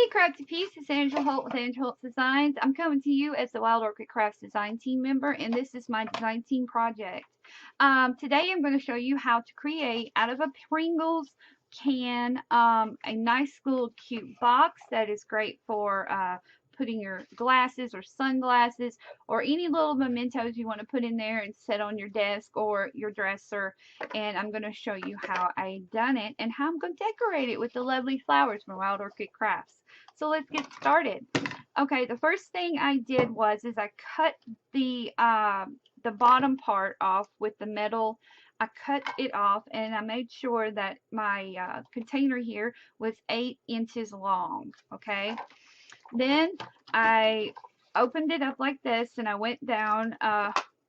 Hey Crafty Peace, it's Angela Holt with Angela Holt Designs. I'm coming to you as the Wild Orchid Crafts design team member, and this is my design team project. Today I'm going to show you how to create out of a Pringles can a nice little cute box that is great for putting your glasses or sunglasses or any little mementos you want to put in there and set on your desk or your dresser. And I'm going to show you how I done it and how I'm going to decorate it with the lovely flowers from Wild Orchid Crafts. So let's get started. Okay, the first thing I did was I cut the bottom part off with the metal. I cut it off and I made sure that my container here was 8 inches long. Okay, then I opened it up like this and I went down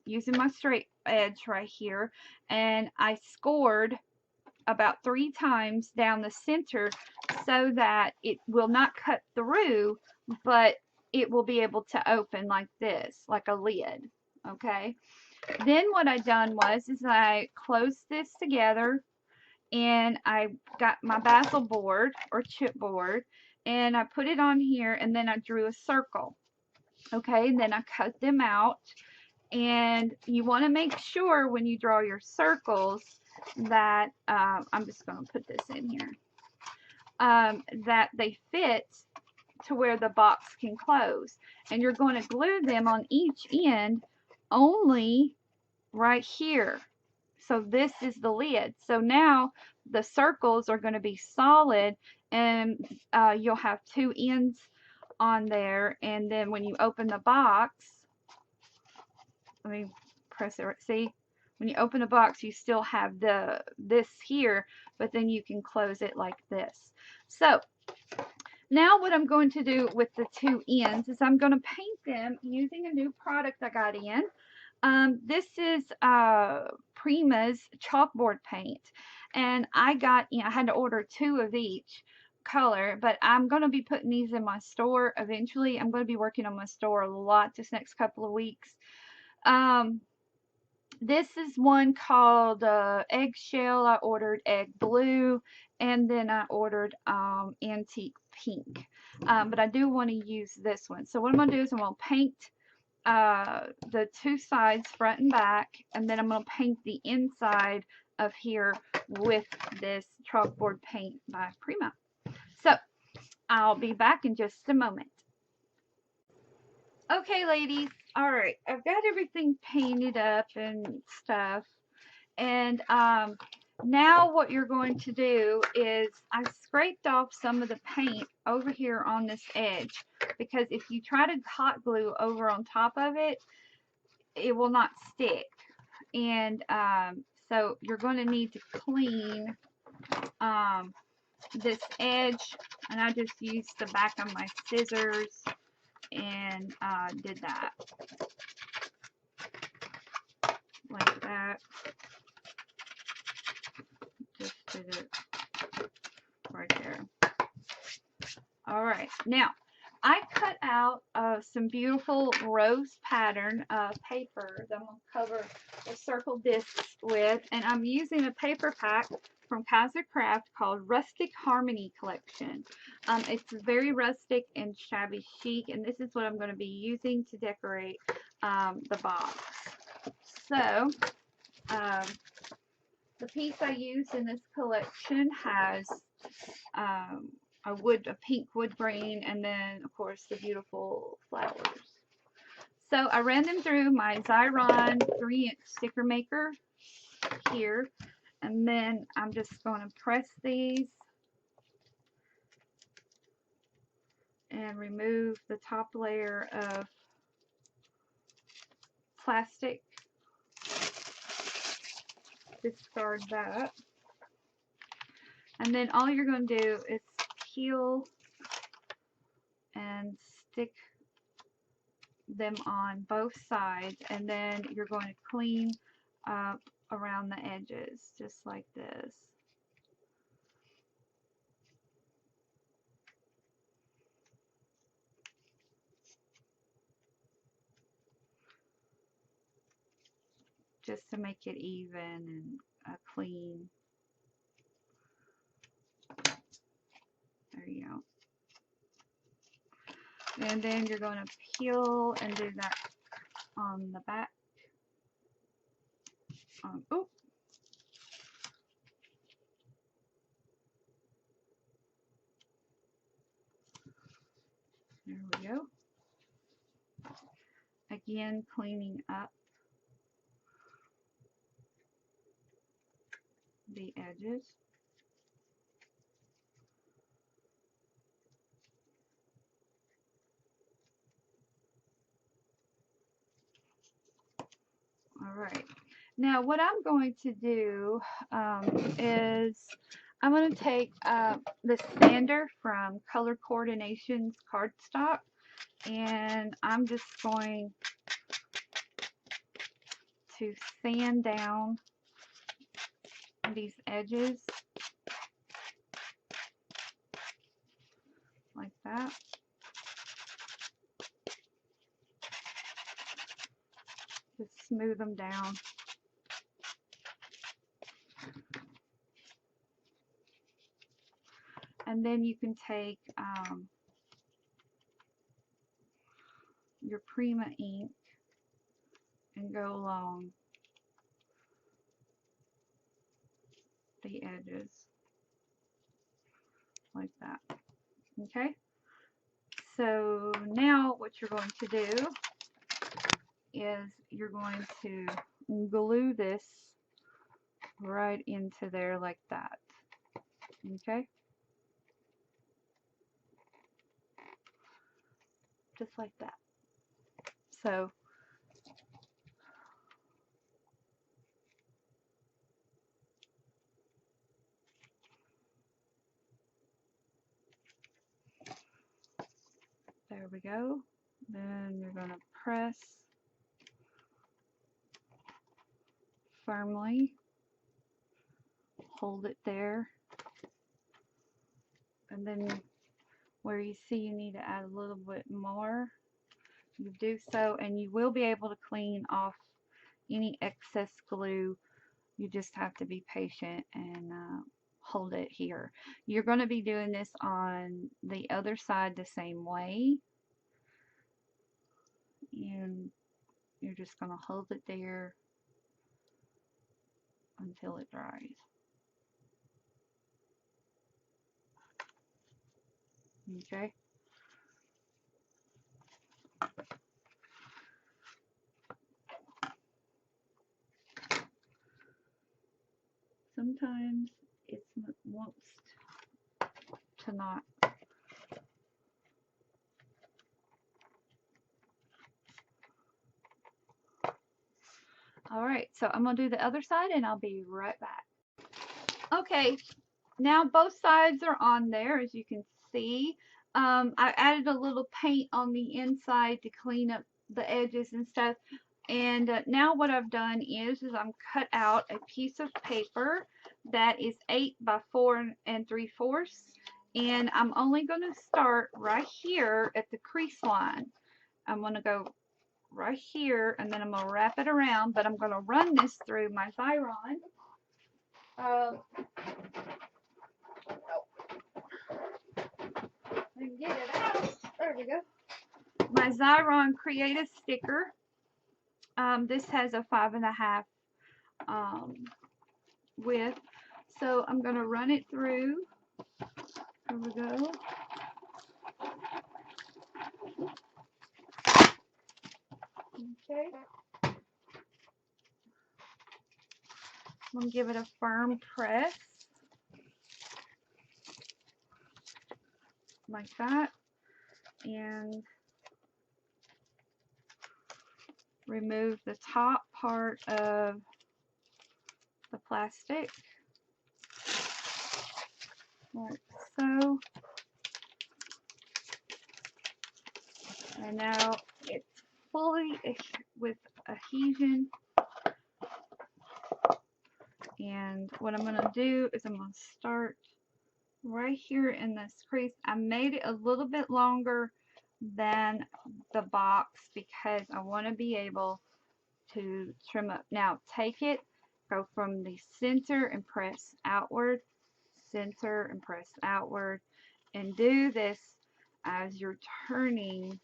using my straight edge right here, and I scored about 3 times down the center so that it will not cut through, but it will be able to open like this, like a lid. Okay, then what I done was I closed this together and I got my basil board or chipboard and I put it on here, and then I drew a circle. Okay, and then I cut them out, and you want to make sure when you draw your circles that I'm just going to put this in here, that they fit to where the box can close, and you're going to glue them on each end only right here. So this is the lid. So now the circles are going to be solid, and you'll have 2 ends on there, and then when you open the box, let me press it. See, when you open the box, you still have this here, but then you can close it like this. So now what I'm going to do with the 2 ends is I'm going to paint them using a new product I got in. This is Prima's chalkboard paint, and I had to order 2 of each color, but I'm going to be putting these in my store eventually. I'm going to be working on my store a lot this next couple of weeks. This is one called Eggshell. I ordered Egg Blue, and then I ordered Antique Pink. But I do want to use this one. So what I'm going to do is I'm going to paint the 2 sides, front and back, and then I'm going to paint the inside of here with this chalkboard paint by Prima. So I'll be back in just a moment. Okay, ladies, all right, I've got everything painted up and stuff, and now what you're going to do is I scraped off some of the paint over here on this edge, because if you try to hot glue over on top of it, it will not stick. And so you're going to need to clean this edge, and I just used the back of my scissors and did that like that. Just did it right there. All right, now I cut out some beautiful rose pattern paper that I'm going to cover the circle discs with, and I'm using a paper pack from Kaiser Craft called Rustic Harmony Collection. It's very rustic and shabby chic, and this is what I'm going to be using to decorate the box. So the piece I used in this collection has a pink wood grain, and then of course the beautiful flowers. So I ran them through my Xyron 3-inch sticker maker here, and then I'm just going to press these and remove the top layer of plastic. Discard that, and then all you're going to do is peel and stick them on both sides, and then you're going to clean up around the edges just like this. Just to make it even and clean. There you go. And then you're going to peel and do that on the back. Oh, there we go. Again, cleaning up the edges. All right. Now, what I'm going to do is I'm going to take the sander from Color Coordinations cardstock, and I'm just going to sand down these edges like that. Just smooth them down. And then you can take your Prima ink and go along the edges like that. Okay? So now what you're going to do is you're going to glue this right into there like that. Okay? Just like that. So there we go. Then you're going to press firmly, hold it there, and then where you see you need to add a little bit more, you do so, and you will be able to clean off any excess glue. You just have to be patient and hold it here. You're going to be doing this on the other side the same way, and you're just going to hold it there until it dries. Okay? Sometimes it wants to not. Alright, so I'm going to do the other side and I'll be right back. Okay, now both sides are on there, as you can see. I added a little paint on the inside to clean up the edges and stuff. And now what I've done is I'm cut out a piece of paper that is 8 by 4 3/4. And I'm only going to start right here at the crease line. I'm going to go right here, and then I'm going to wrap it around, but I'm going to run this through my Xyron. And get it out. There we go. My Xyron Creative Sticker. This has a 5.5 width. So I'm going to run it through. Here we go. Okay. I'm going to give it a firm press. Like that. And remove the top part of the plastic. Like so. And now it's fully with adhesion. And what I'm going to do is I'm going to start right here in this crease. I made it a little bit longer than the box because I want to be able to trim up. Now take it, go from the center and press outward, center and press outward, and do this as you're turning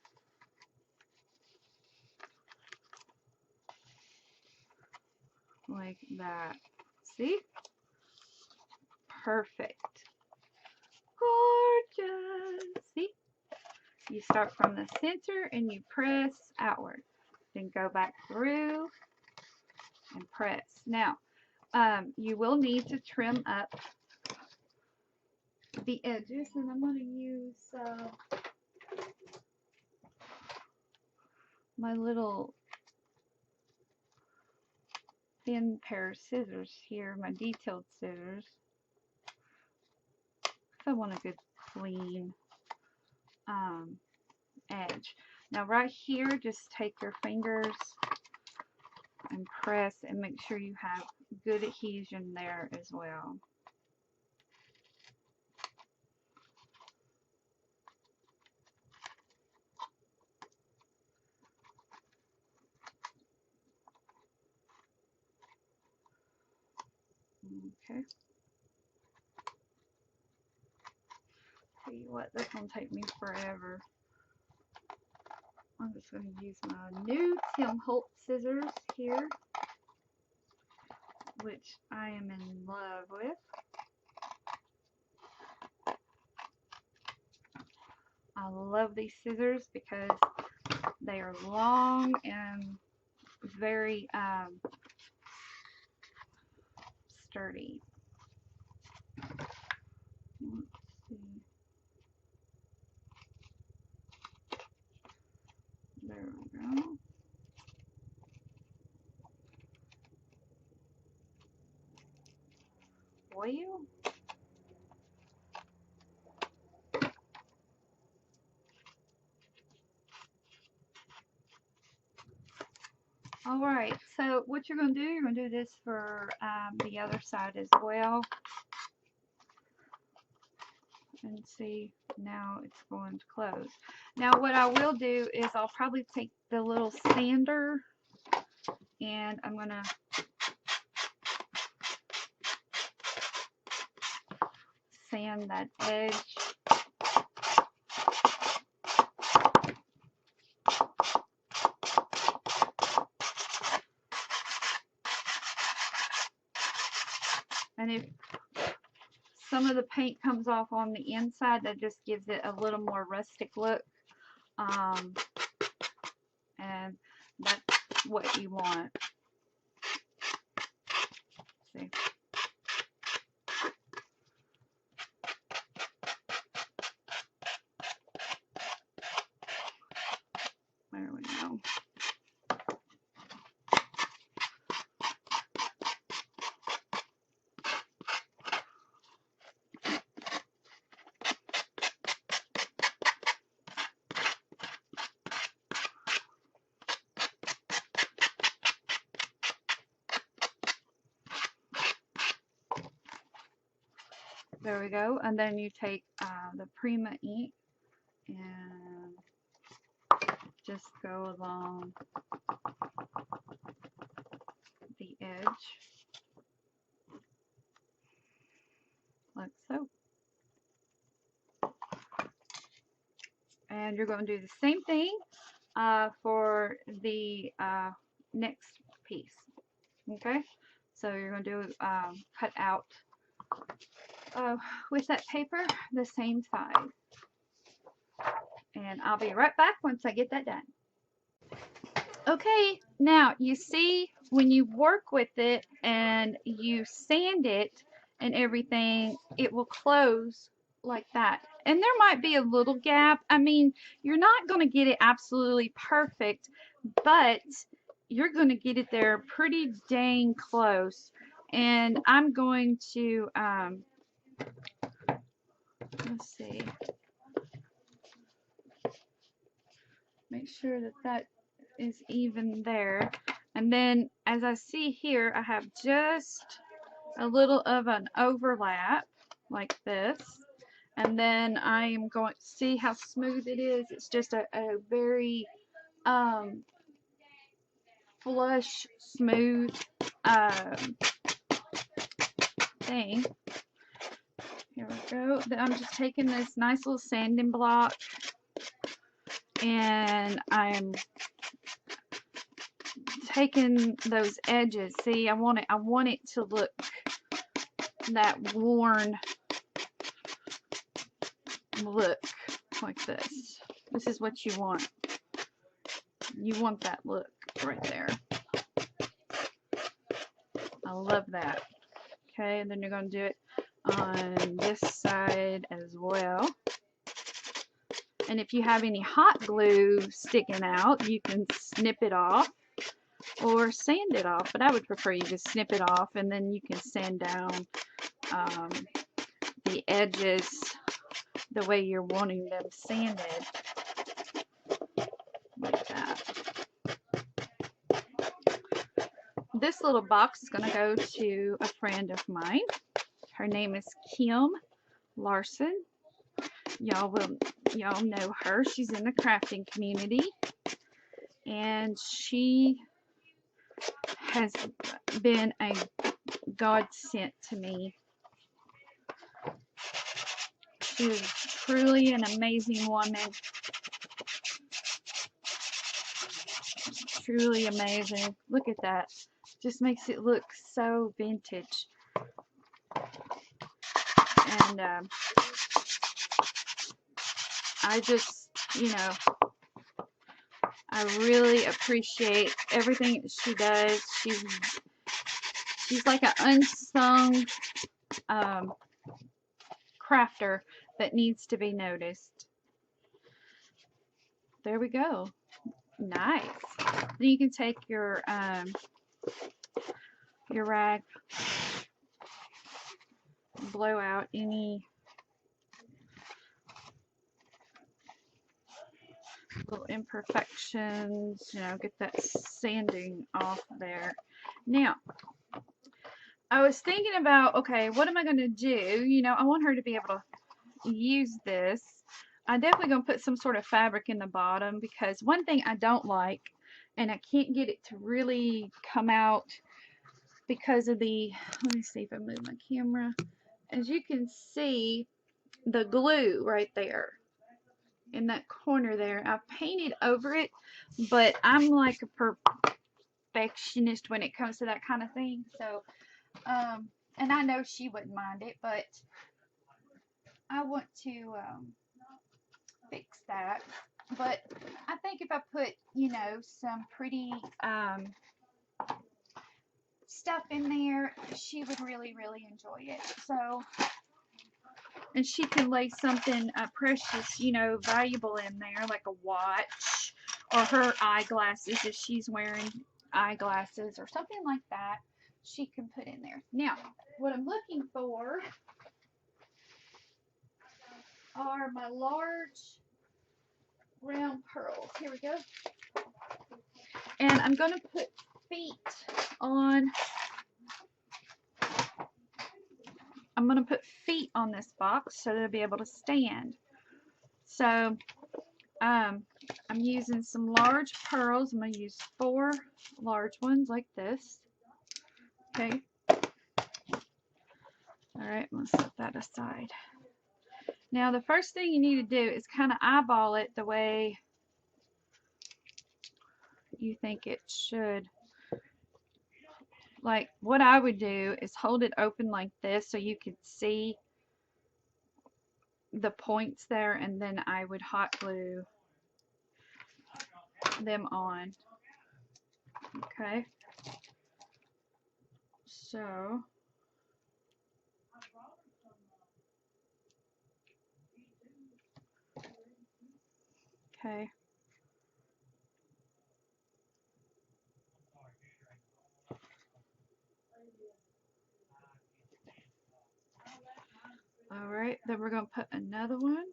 like that. See? Perfect. Gorgeous. See? You start from the center and you press outward. Then go back through and press. Now, you will need to trim up the edges, and I'm going to use my little thin pair of scissors here, my detailed scissors. I want a good clean edge. Now right here, just take your fingers and press and make sure you have good adhesion there as well. Okay. Tell you what, this will take me forever. I'm just going to use my new Tim Holtz scissors here, which I am in love with. I love these scissors because they are long and very sturdy. Let's see. There we go. Oil. Alright, so what you're going to do, you're going to do this for the other side as well. And see, now it's going to close. Now what I will do is I'll probably take the little sander and I'm going to sand that edge. And if some of the paint comes off on the inside, that just gives it a little more rustic look. And that's what you want. See. There we go. There we go. And then you take the Prima ink and just go along the edge like so. And you're going to do the same thing for the next piece. Okay, so you're going to do cut out with that paper the same size. And I'll be right back once I get that done. Okay, now you see when you work with it and you sand it and everything, it will close like that. And there might be a little gap. I mean, you're not going to get it absolutely perfect, but you're going to get it there pretty dang close. And I'm going to, let's see, make sure that that is even there. And then as I see here, I have just a little of an overlap like this. And then I am going to see how smooth it is. It's just a very flush, smooth thing. Here we go. Then I'm just taking this nice little sanding block and I'm taking those edges. See, I want it to look that worn look like this. This is what you want. You want that look right there. I love that. Okay, and then you're going to do it on this side as well. And if you have any hot glue sticking out, you can snip it off or sand it off. But I would prefer you just snip it off, and then you can sand down the edges the way you're wanting them sanded, like that. This little box is going to go to a friend of mine. Her name is Kim Larson. Y'all know her. She's in the crafting community, and she has been a godsend to me. She is truly an amazing woman. Truly amazing. Look at that. Just makes it look so vintage. And I just, I really appreciate everything that she does. She's like an unsung crafter that needs to be noticed. There we go. Nice. Then you can take your rag, blow out any little imperfections, get that sanding off there. Now, I was thinking about, okay, what am I going to do? I want her to be able to use this. I'm definitely going to put some sort of fabric in the bottom, because one thing I don't like, and I can't get it to really come out because of the, let me see if I move my camera. As you can see, the glue right there in that corner there, I painted over it, but I'm like a perfectionist when it comes to that kind of thing. So, and I know she wouldn't mind it, but I want to fix that. But I think if I put, some pretty stuff in there, she would really, really enjoy it. So, and she can lay something precious, valuable in there, like a watch or her eyeglasses if she's wearing eyeglasses or something like that. She can put in there. Now, what I'm looking for are my large round pearls. Here we go. And I'm going to put feet on. I'm going to put feet on this box so they'll be able to stand. So I'm using some large pearls. I'm going to use 4 large ones like this. Okay. Alright, I'm going to set that aside. Now the first thing you need to do is kind of eyeball it the way you think it should. Like what I would do is hold it open like this so you could see the points there, and then I would hot glue them on. Okay. So okay. Alright, then we're going to put another one.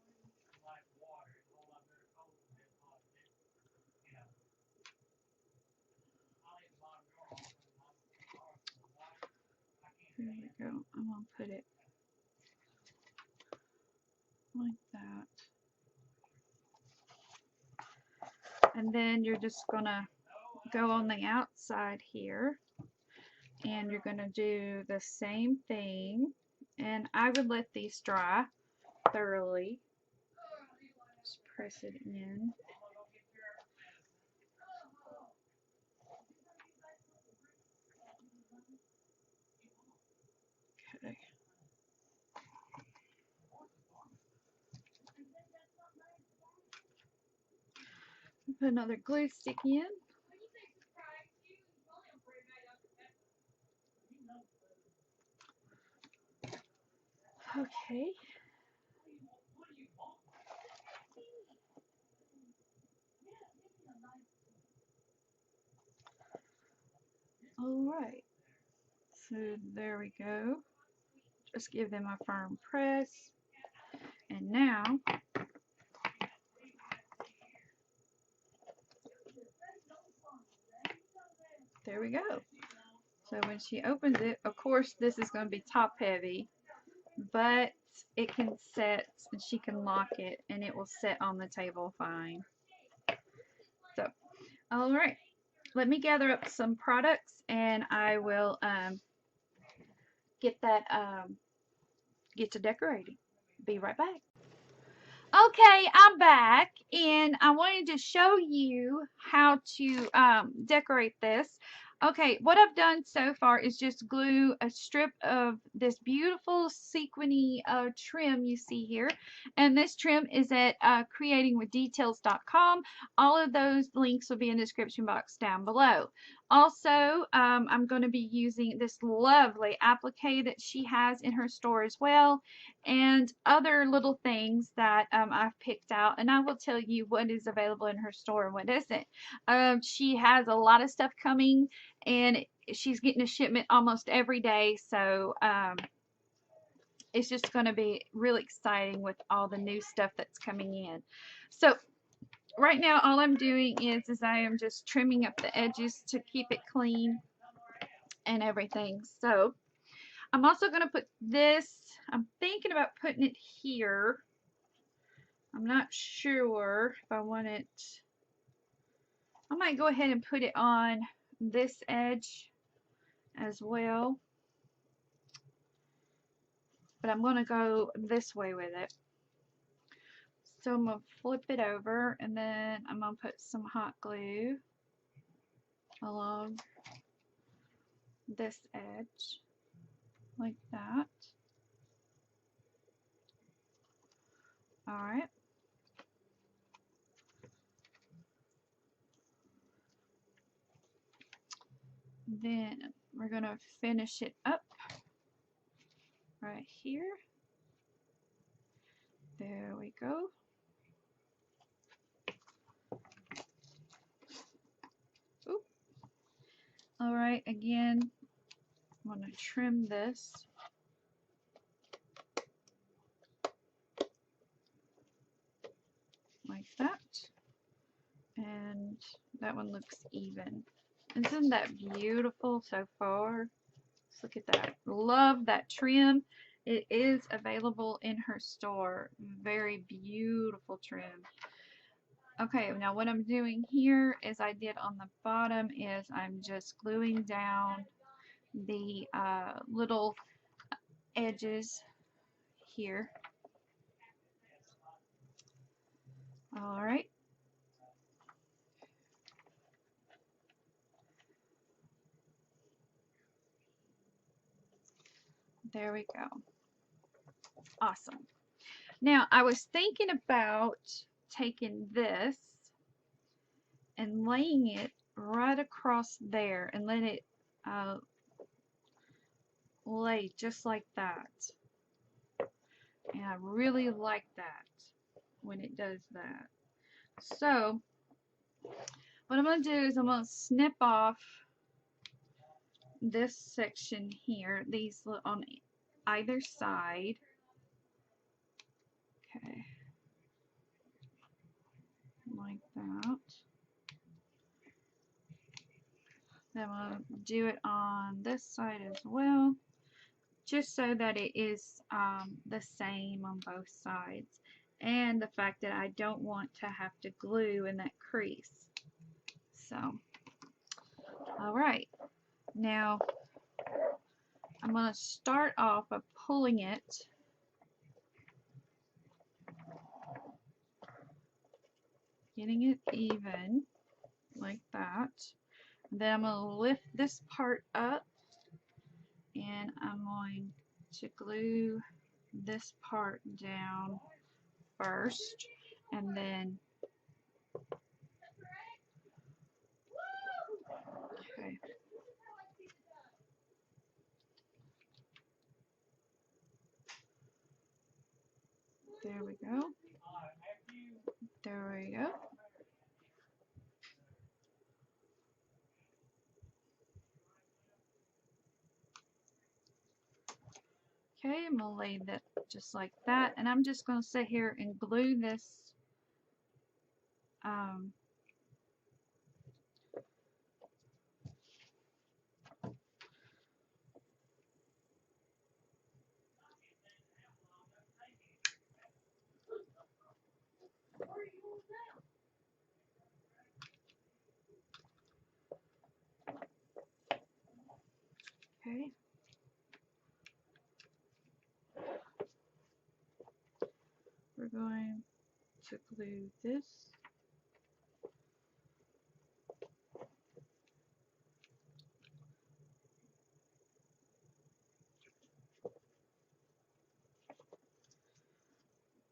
Here we go. I'm going to put it like that. And then you're just going to go on the outside here, and you're going to do the same thing. And I would let these dry thoroughly. Just press it in. Okay. Put another glue stick in. Okay. Alright. So there we go. Just give them a firm press. And now there we go. So when she opens it, of course this is going to be top heavy, but it can set and she can lock it and it will sit on the table fine. So, alright, let me gather up some products and I will get to decorating. Be right back. Okay, I'm back and I wanted to show you how to decorate this. Okay, what I've done so far is just glue a strip of this beautiful sequiny trim you see here. And this trim is at creatingwithdetails.com. All of those links will be in the description box down below. Also, I'm going to be using this lovely applique that she has in her store as well, and other little things that I've picked out, and I will tell you what is available in her store and what isn't. She has a lot of stuff coming, and she's getting a shipment almost every day, so it's just going to be really exciting with all the new stuff that's coming in. So right now all I'm doing is I am just trimming up the edges to keep it clean and everything. So I'm also going to put this, I'm thinking about putting it here. I'm not sure if I want it. I might go ahead and put it on this edge as well. But I'm going to go this way with it. So I'm going to flip it over and then I'm going to put some hot glue along this edge like that. Alright. Then we're going to finish it up right here. There we go. Oop. Alright, again, I'm going to trim this. Like that. And that one looks even. Isn't that beautiful so far? Just look at that. Love that trim. It is available in her store. Very beautiful trim. Okay, now what I'm doing here, as I did on the bottom, is I'm just gluing down the little edges here. Alright. There we go. Awesome. Now, I was thinking about taking this and laying it right across there and let it lay just like that. And I really like that when it does that. So, what I'm going to do is I'm going to snip off this section here, these on either side. Okay. Like that. Then I'm going to do it on this side as well, just so that it is the same on both sides. And the fact that I don't want to have to glue in that crease. So, alright. Now, I'm going to start off by pulling it getting it even like that. Then I'm going to lift this part up and I'm going to glue this part down first, and then okay. There we go. There we go. Okay, I'm going to lay that just like that, and I'm just going to sit here and glue this okay. We're going to glue this.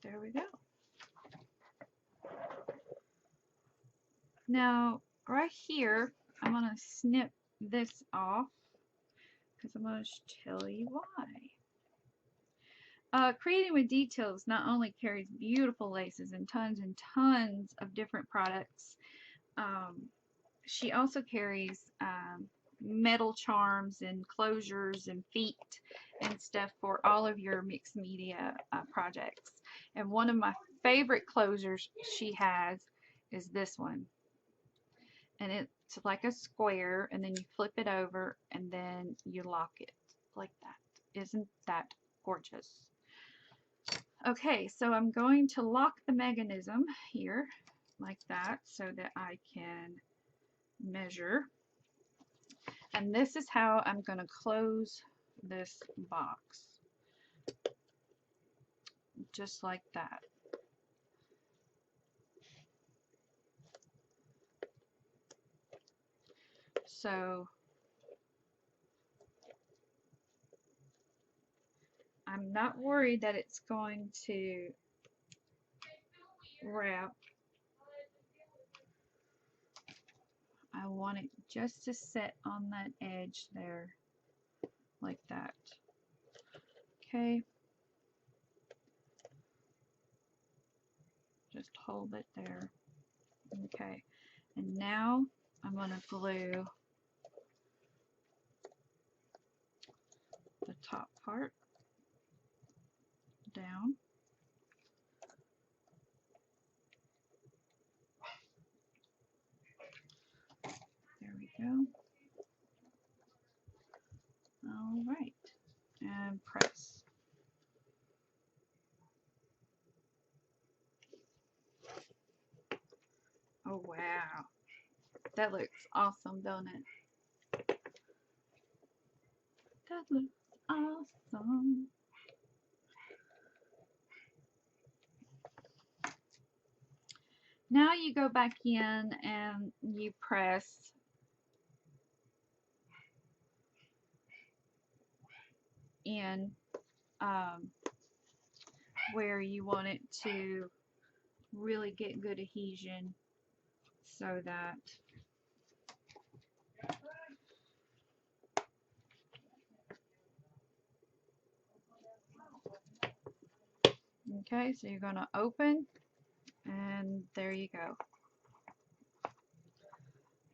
There we go. Now, right here, I'm going to snip this off because I'm going to tell you why. Creating with Details not only carries beautiful laces and tons of different products, she also carries metal charms and closures and feet and stuff for all of your mixed media projects. And one of my favorite closures she has is this one. And it's like a square, and then you flip it over and then you lock it like that. Isn't that gorgeous? Okay, so I'm going to lock the mechanism here like that so that I can measure. And this is how I'm going to close this box. Just like that. So I'm not worried that it's going to wrap. I want it just to sit on that edge there like that. Okay. Just hold it there. Okay. And now I'm going to glue the top part down. There we go. All right. And press. Oh, wow. That looks awesome, don't it? That looks awesome. Now you go back in and you press in where you want it to really get good adhesion so that okay, so you're going to open and there you go.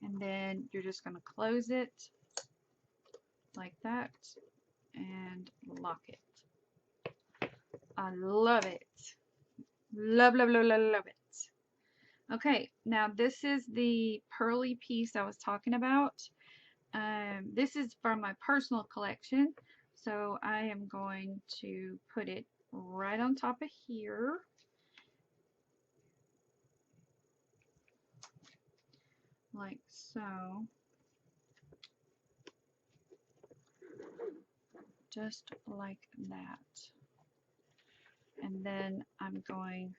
And then you're just going to close it like that and lock it. I love it. Love, love, love, love, love it. Okay, now this is the pearly piece I was talking about. This is from my personal collection, so I am going to put it right on top of here. Like so. Just like that. And then I'm going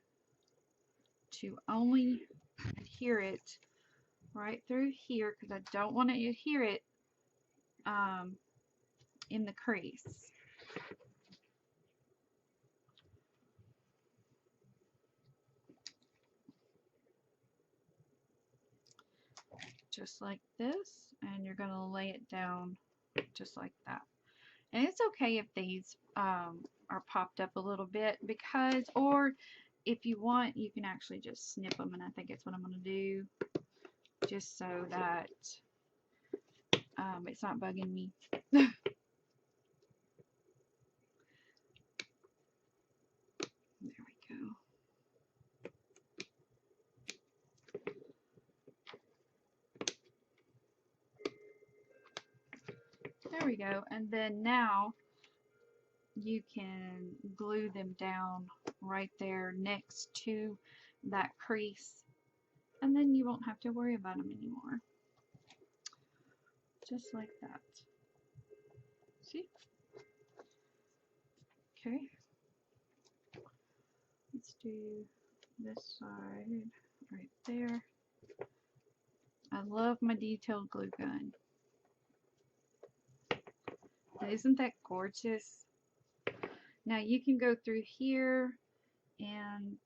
to only adhere it right through here because I don't want to adhere it in the crease. Just like this, and you're going to lay it down just like that. And it's okay if these are popped up a little bit because, or if you want, you can actually just snip them, and I think that's what I'm going to do just so that it's not bugging me. There we go. There we go. And then now you can glue them down right there next to that crease. And then you won't have to worry about them anymore. Just like that. See? Okay. Let's do this side right there. I love my detailed glue gun. Isn't that gorgeous? Now you can go through here and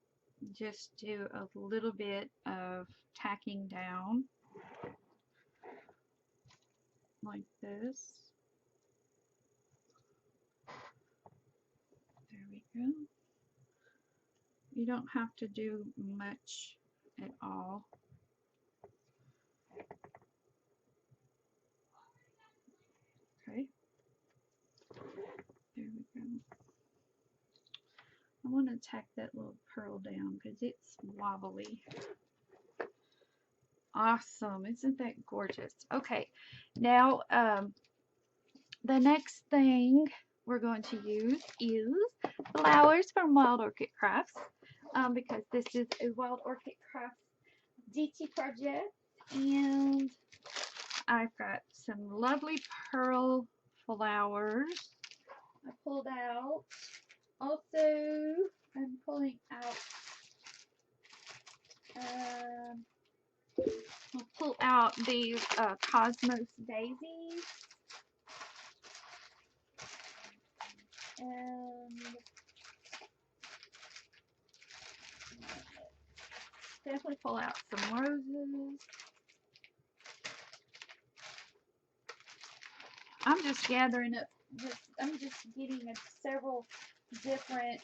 just do a little bit of tacking down like this. There we go. You don't have to do much at all. Okay. There we go. I want to tack that little pearl down because it's wobbly. Awesome. Isn't that gorgeous? Okay. Now, the next thing we're going to use is flowers from Wild Orchid Crafts because this is a Wild Orchid Crafts DT project, and I've got some lovely pearl flowers I pulled out. Also, I'm pulling out we'll pull out these Cosmos daisies, and definitely pull out some roses. I'm just gathering up I'm just getting several different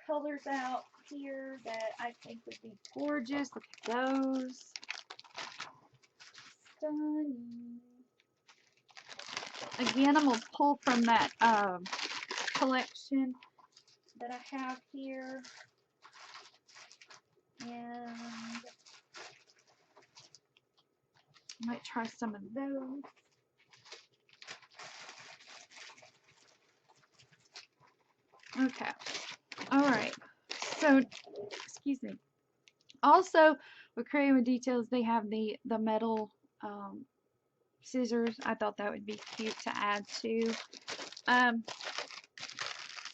colors out here that I think would be gorgeous. Look at those. Stunning. Again, I'm going to pull from that collection that I have here. And I might try some of those. Okay. All right. So, excuse me. Also, with Creating with Details, they have the metal scissors. I thought that would be cute to add to.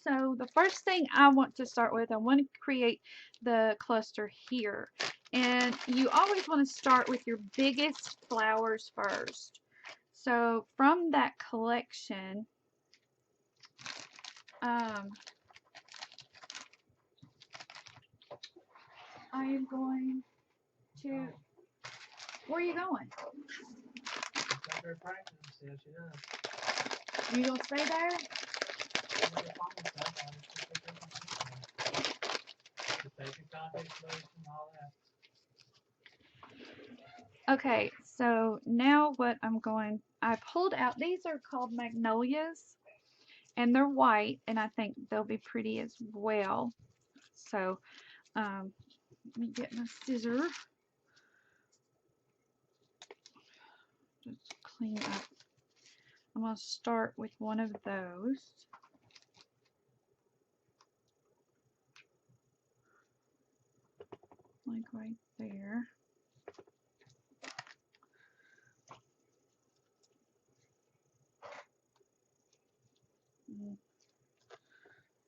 So the first thing I want to start with, I want to create the cluster here. And you always want to start with your biggest flowers first. So from that collection, I am going to, where are you going? Are you going to stay there? Okay, so now what I'm going, I pulled out, these are called Magnolias, and they're white, and I think they'll be pretty as well. So, let me get my scissor. Just clean up. I'm going to start with one of those. Like right there.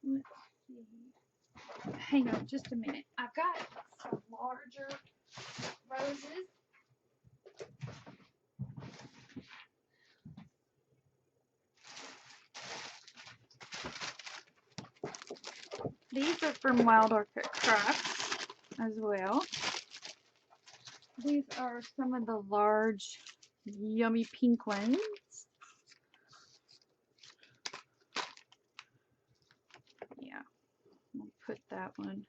Let's see. Hang on just a minute. I've got some larger these are from Wild Orchid Crafts as well. These are some of the large, yummy pink ones. Yeah, we'll put that one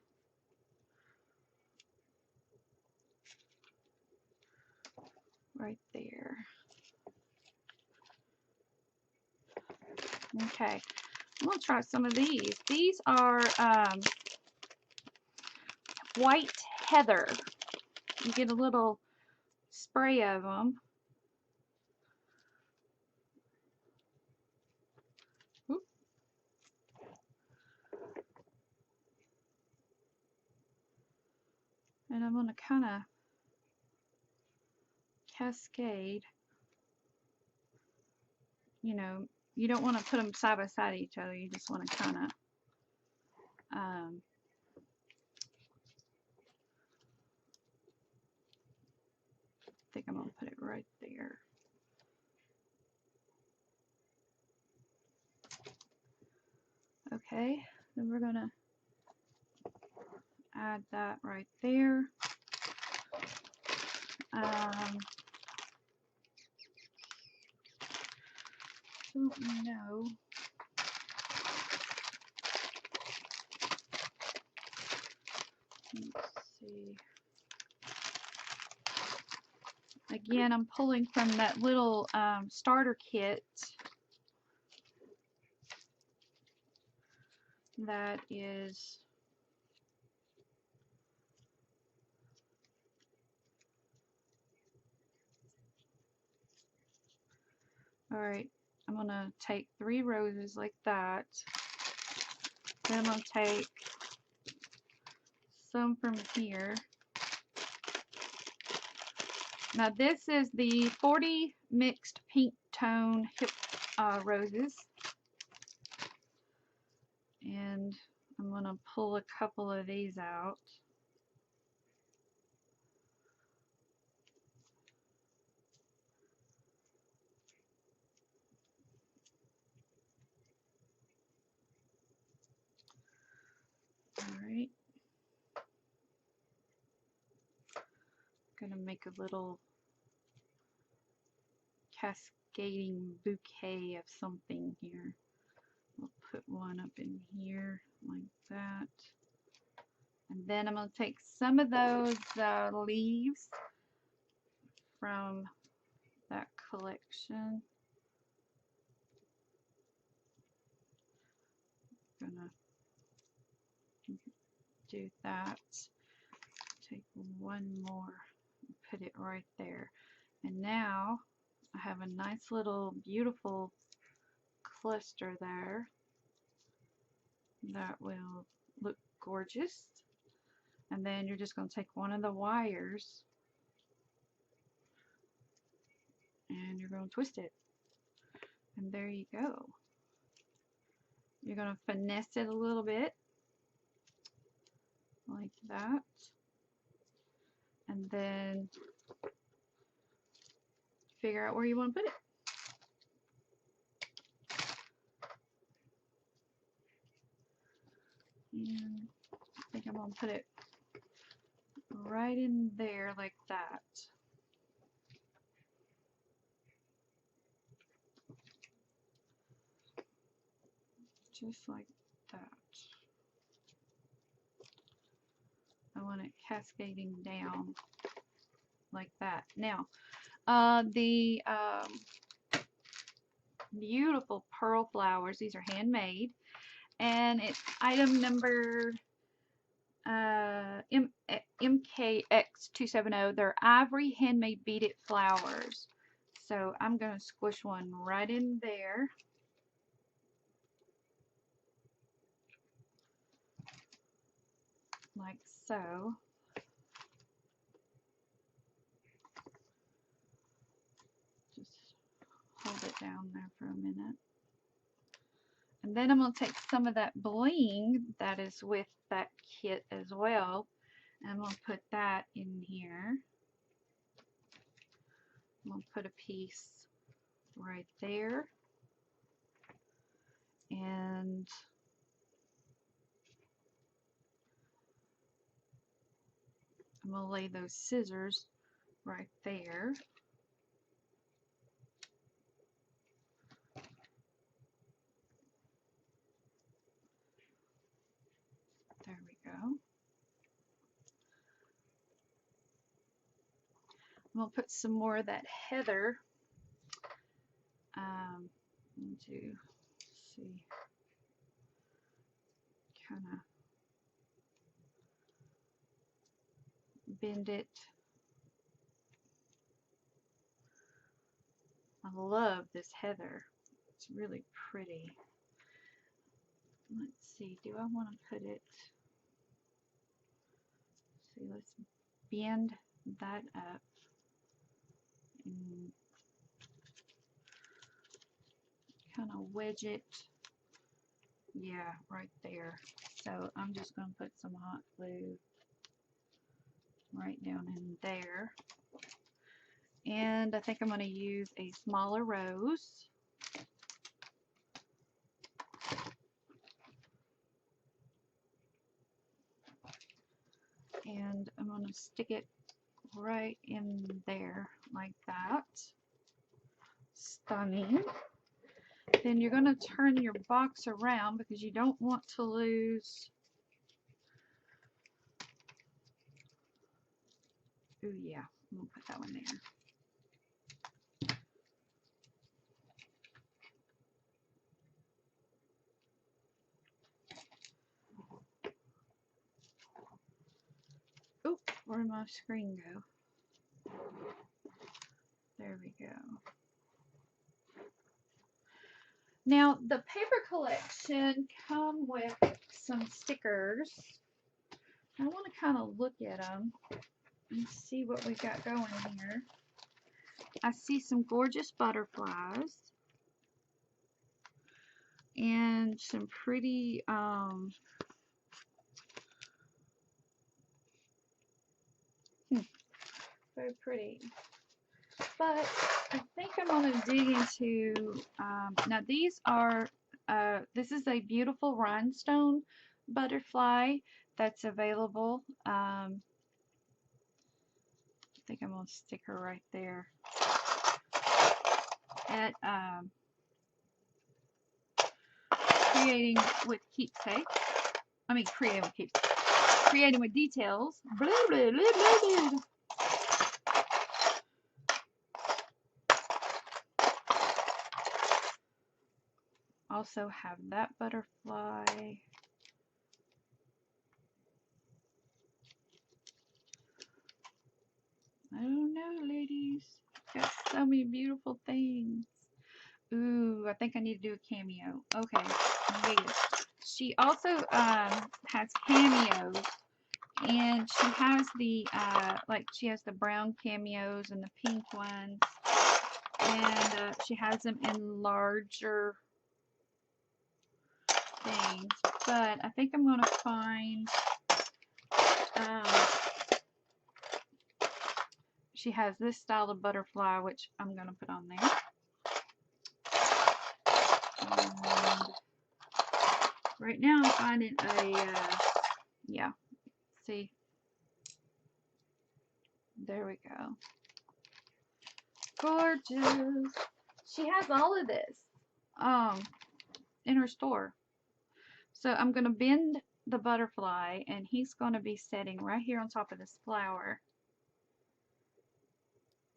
right there. Okay, I'm gonna try some of these. These are white heather. You get a little spray of them. Oop. And I'm gonna kind of cascade. You know, you don't want to put them side by side each other. You just want to kind of I think I'm gonna put it right there. Okay, then we're gonna add that right there. Don't know. Let's see. Again, I'm pulling from that little starter kit that is alright. I'm gonna take 3 roses like that. Then I'm gonna take some from here. Now this is the 40 mixed pink tone roses. And I'm going to pull a couple of these out. Alright. I'm going to make a little cascading bouquet of something here. We'll put one up in here like that. And then I'm going to take some of those leaves from that collection. I'm going to do that. Take one more and put it right there. And now I have a nice little beautiful cluster there that will look gorgeous. And then you're just going to take one of the wires and you're going to twist it. And there you go. You're going to finesse it a little bit like that. And then figure out where you want to put it. And I think I'm going to put it right in there like that. Just like that. I want it cascading down like that. Now, the beautiful pearl flowers, these are handmade, and it's item number MKX270. They're ivory handmade beaded flowers. So I'm going to squish one right in there. Like so. Just hold it down there for a minute. And then I'm going to take some of that bling that is with that kit as well. And I'm going to put that in here. I'm going to put a piece right there. And I'm going to lay those scissors right there. There we go. I'm going to put some more of that heather into, see, kind of bend it. I love this heather. It's really pretty. Let's see, do I want to put it, see, let's bend that up and kind of wedge it, yeah, right there. So I'm just going to put some hot glue right down in there. And I think I'm going to use a smaller rose. And I'm going to stick it right in there like that. Stunning. Then you're going to turn your box around because you don't want to lose. Ooh, yeah, I'm going to put that one there. Oop, where'd my screen go? There we go. Now, the paper collection come with some stickers. I want to kind of look at them and see what we got going here. I see some gorgeous butterflies and some pretty very pretty. But I think I'm going to dig into, now these are, this is a beautiful rhinestone butterfly that's available. I think I'm going to stick her right there. At Creating with Keepsake. I mean, Creating with Keepsake. Creating with Details. Blah, blah, blah, blah, blah. Also have that butterfly. I don't know, ladies. Got so many beautiful things. Ooh, I think I need to do a cameo. Okay, yes. She also has cameos, and she has the like she has the brown cameos and the pink ones, and she has them in larger things. But I think I'm gonna find. She has this style of butterfly, which I'm gonna put on there. And right now I'm finding a, yeah, see, there we go. Gorgeous. She has all of this in her store. So I'm going to bend the butterfly, and he's going to be sitting right here on top of this flower.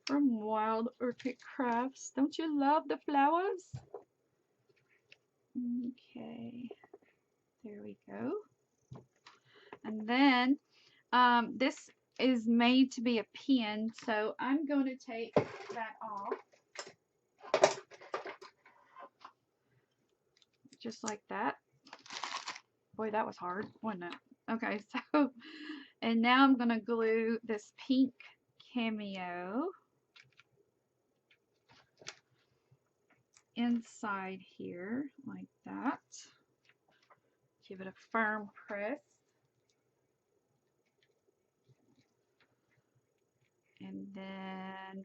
From Wild Orchid Crafts. Don't you love the flowers? Okay. There we go. And then this is made to be a pin, so I'm going to take that off. Just like that. Boy, that was hard, wasn't it? Okay, so, and now I'm going to glue this pink cameo inside here, like that. Give it a firm press. And then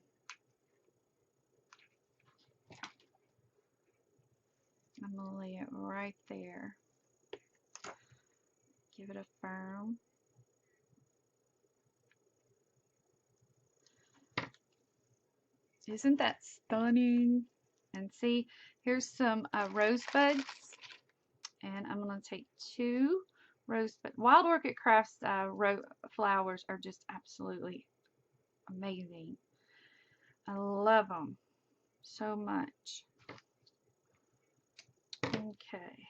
I'm going to lay it right there. Give it a firm. Isn't that stunning? And see, here's some rosebuds. And I'm going to take 2 rosebud. Wild Orchid Crafts flowers are just absolutely amazing. I love them so much. Okay.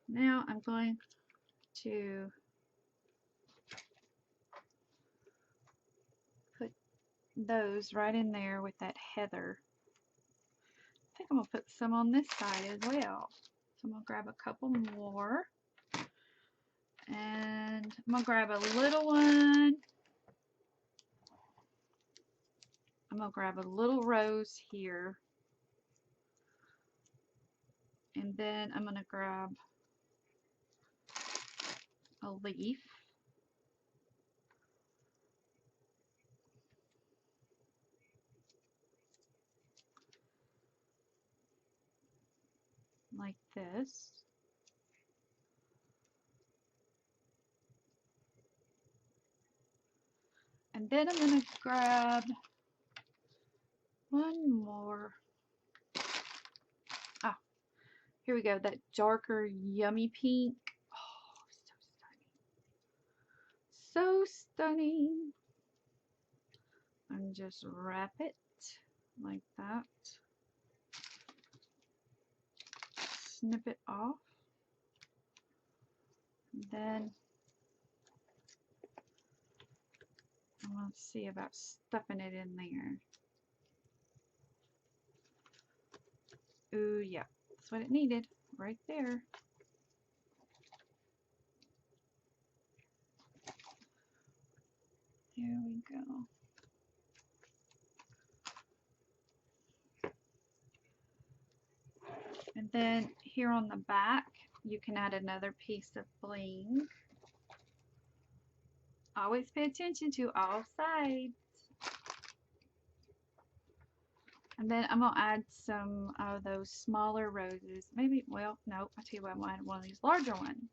Now I'm going to put those right in there with that heather. I think I'm going to put some on this side as well. So I'm going to grab a couple more. And I'm going to grab a little one. I'm going to grab a little rose here. And then I'm going to grab a leaf. Like this. And then I'm going to grab one more. Ah, here we go. That darker, yummy pink. Oh, so stunning. So stunning. And just wrap it like that. Snip it off. And then I'm going to see about stuffing it in there. Ooh, yeah, that's what it needed right there. There we go. And then here on the back, you can add another piece of bling. Always pay attention to all sides. And then I'm going to add some of those smaller roses. Maybe, well, no, I'll tell you what, I'm going to add one of these larger ones.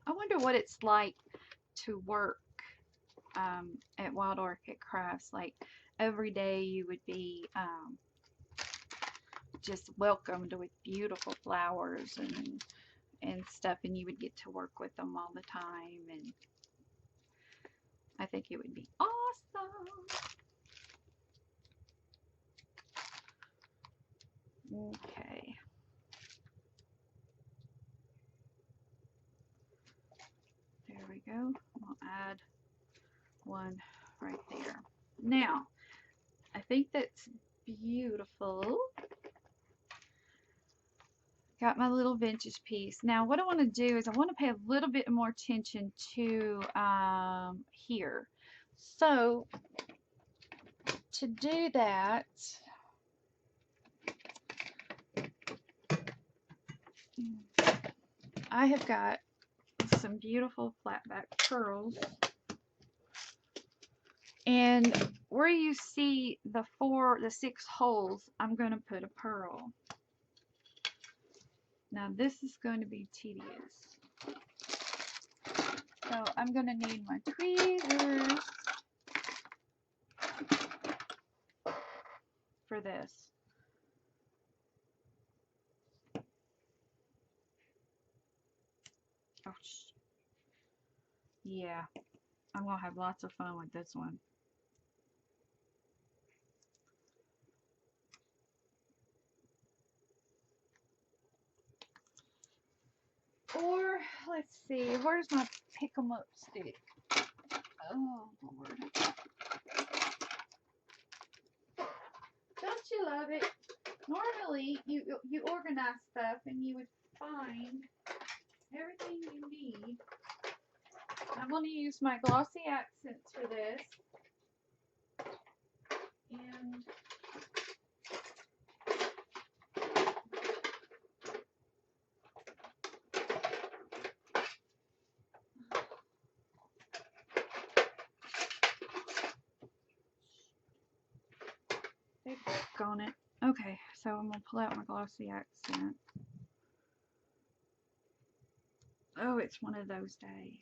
I wonder what it's like to work at Wild Orchid Crafts. Like every day you would be just welcomed with beautiful flowers and stuff, and you would get to work with them all the time, and I think it would be awesome. Okay. There we go. I'll add one right there. Now, I think that's beautiful. Got my little vintage piece. Now, what I want to do is I want to pay a little bit more attention to here. So, to do that, I have got some beautiful flatback pearls. And where you see the 6 holes, I'm going to put a pearl. Now this is going to be tedious. So I'm going to need my tweezers for this. Oh, yeah, I'm going to have lots of fun with this one. Or, let's see, where's my pick 'em up stick? Oh, Lord. Don't you love it? Normally, you organize stuff and you would find everything you need. I'm going to use my glossy accents for this. And they broke on it. Okay, so I'm going to pull out my glossy accent. Oh, it's one of those days.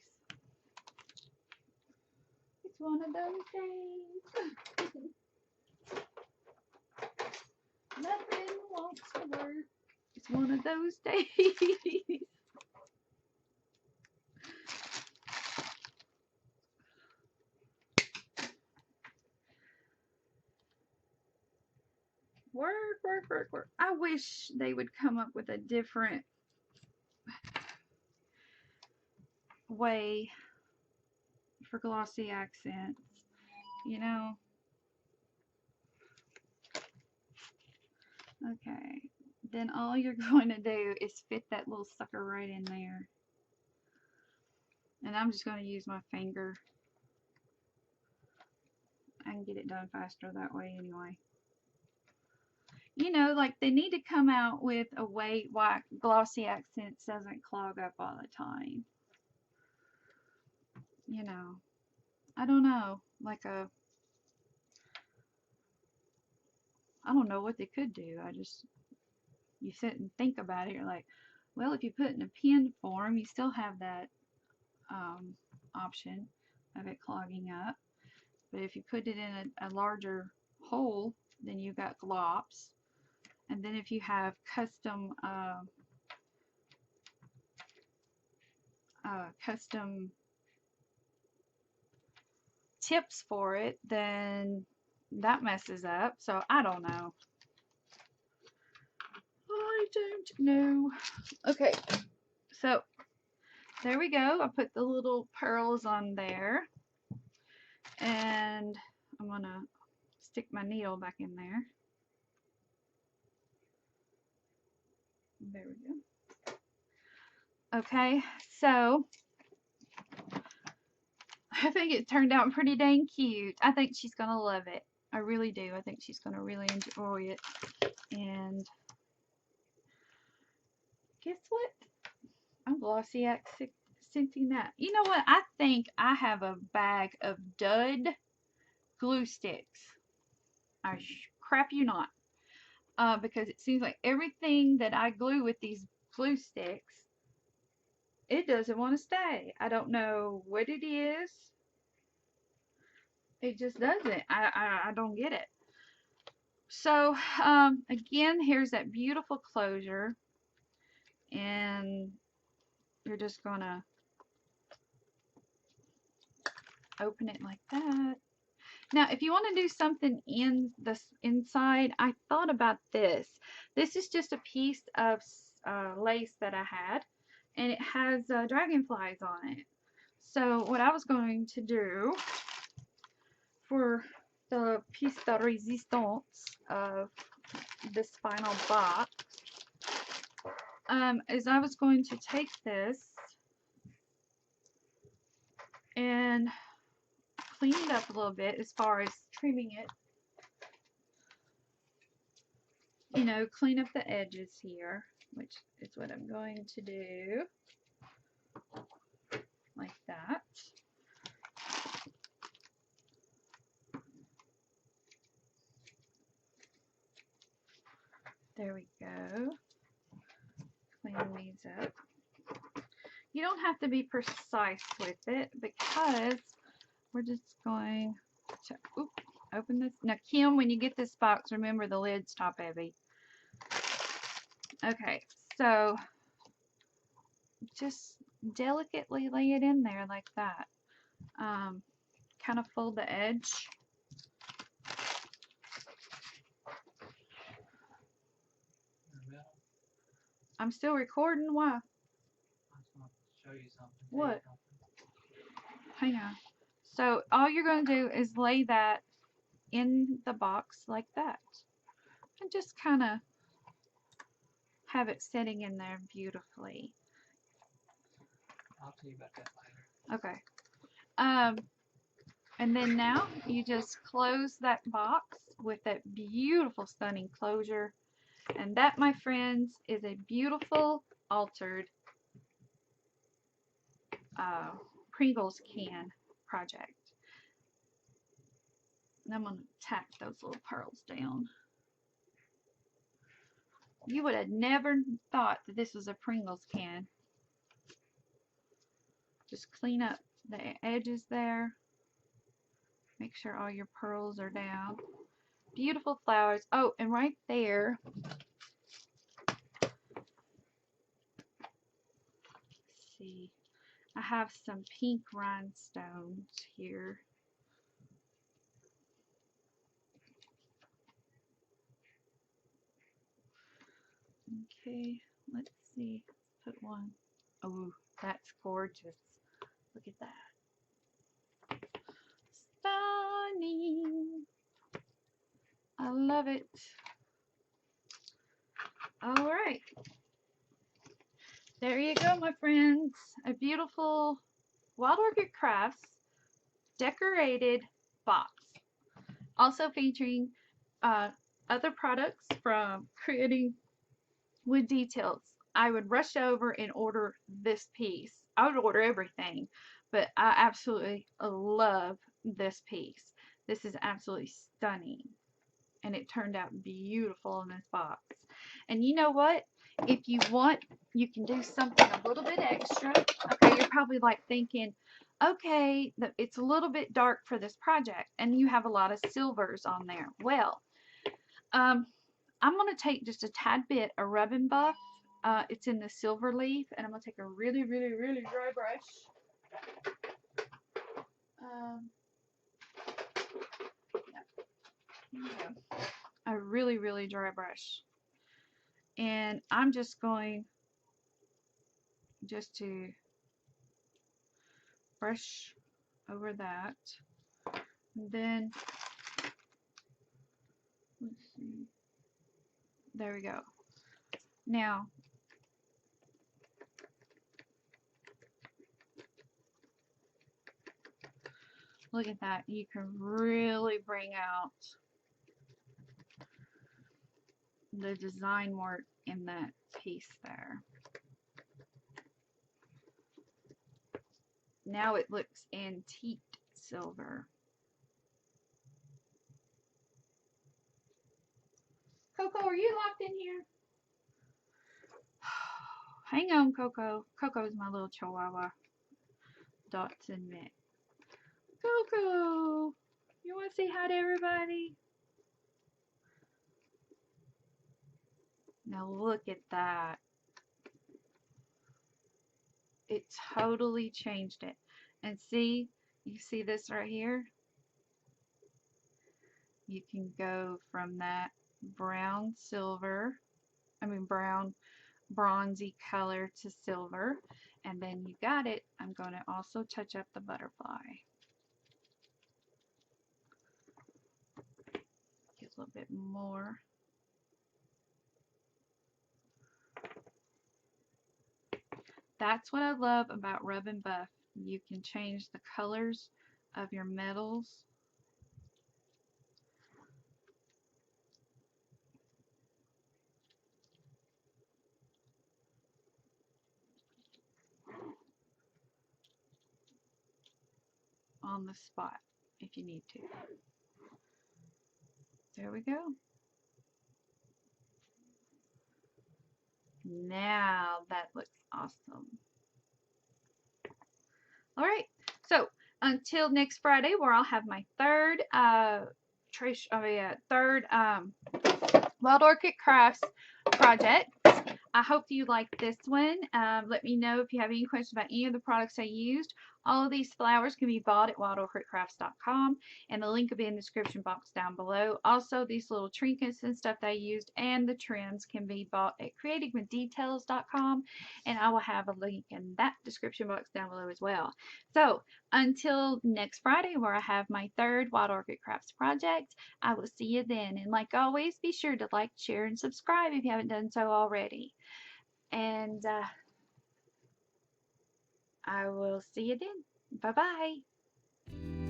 It's one of those days. Nothing wants to work. It's one of those days. Work, work, work, work. I wish they would come up with a different way for glossy accents. You know? Okay. Then all you're going to do is fit that little sucker right in there. And I'm just going to use my finger. I can get it done faster that way anyway. You know, like they need to come out with a way why glossy accents doesn't clog up all the time. You know, I don't know, like I don't know what they could do. You sit and think about it. You're like, well, if you put it in a pen form, you still have that option of it clogging up. But if you put it in a larger hole, then you got glops. And then if you have custom tips for it, then that messes up. So I don't know. I don't know. Okay, so there we go. I put the little pearls on there, and I'm gonna stick my needle back in there. There we go. Okay, so I think it turned out pretty dang cute. I think she's gonna love it. I really do. I think she's gonna really enjoy it. And guess what? I'm glossy accenting that. You know what? I think I have a bag of dud glue sticks. I crap you not. Because it seems like everything that I glue with these glue sticks, it doesn't want to stay. I don't know what it is. It just doesn't. I don't get it. So, again, here's that beautiful closure. And you're just going to open it like that. Now, if you want to do something in the inside, I thought about this. This is just a piece of lace that I had, and it has dragonflies on it. So what I was going to do for the piece de resistance of this final box is I was going to take this and clean it up a little bit as far as trimming it. You know, clean up the edges here, which is what I'm going to do, like that. There we go. Clean these up. You don't have to be precise with it because we're just going to open this. Now, Kim, when you get this box, remember the lid's top heavy. Okay, so just delicately lay it in there like that. Kind of fold the edge. I'm still recording. Why? I just want to show you something. What? Hang on. So all you're going to do is lay that in the box like that. And just kind of have it sitting in there beautifully. I'll tell you about that later. Okay. And then now you just close that box with that beautiful, stunning closure. And that, my friends, is a beautiful altered Pringles can project. And I'm going to tack those little pearls down. You would have never thought that this was a Pringles can. Just clean up the edges there. Make sure all your pearls are down. Beautiful flowers. Oh, and right there, let's see, I have some pink rhinestones here. Okay, let's see. Let's put one. Oh, that's gorgeous. Look at that. Stunning. I love it. All right. There you go, my friends. A beautiful Wild Orchid Crafts decorated box. Also featuring uh, other products from Creating with Details. I would rush over and order this piece. I would order everything, but I absolutely love this piece. This is absolutely stunning, and it turned out beautiful in this box. And you know what? If you want, you can do something a little bit extra. Okay, you're probably like thinking, okay, it's a little bit dark for this project, and you have a lot of silvers on there. Well, I'm going to take just a tad bit of Rub and Buff. It's in the silver leaf, and I'm going to take a really, really, really dry brush. Um, yeah, a really, really dry brush. And I'm just going to brush over that. And then, let's see. There we go. Now, look at that. You can really bring out the design work in that piece there. Now it looks antiqued silver. Coco, are you locked in here? Hang on, Coco. Coco's my little chihuahua. Dots and Mick. Coco! You want to say hi to everybody? Now look at that. It totally changed it. And see, you see this right here? You can go from that brown bronzy color to silver. And then you got it. I'm going to also touch up the butterfly. Get a little bit more. That's what I love about Rub and Buff. You can change the colors of your metals. On the spot if you need to. There we go. Now that looks awesome. All right, so until next Friday, where I'll have my third Wild Orchid Crafts project. I hope you like this one. Let me know if you have any questions about any of the products I used. All of these flowers can be bought at wildorchidcrafts.com, and the link will be in the description box down below. Also, these little trinkets and stuff that I used and the trims can be bought at creatingwithdetails.com, and I will have a link in that description box down below as well. So, until next Friday, where I have my third Wild Orchid Crafts project, I will see you then. And like always, be sure to like, share, and subscribe if you haven't done so already. And I will see you then. Bye-bye.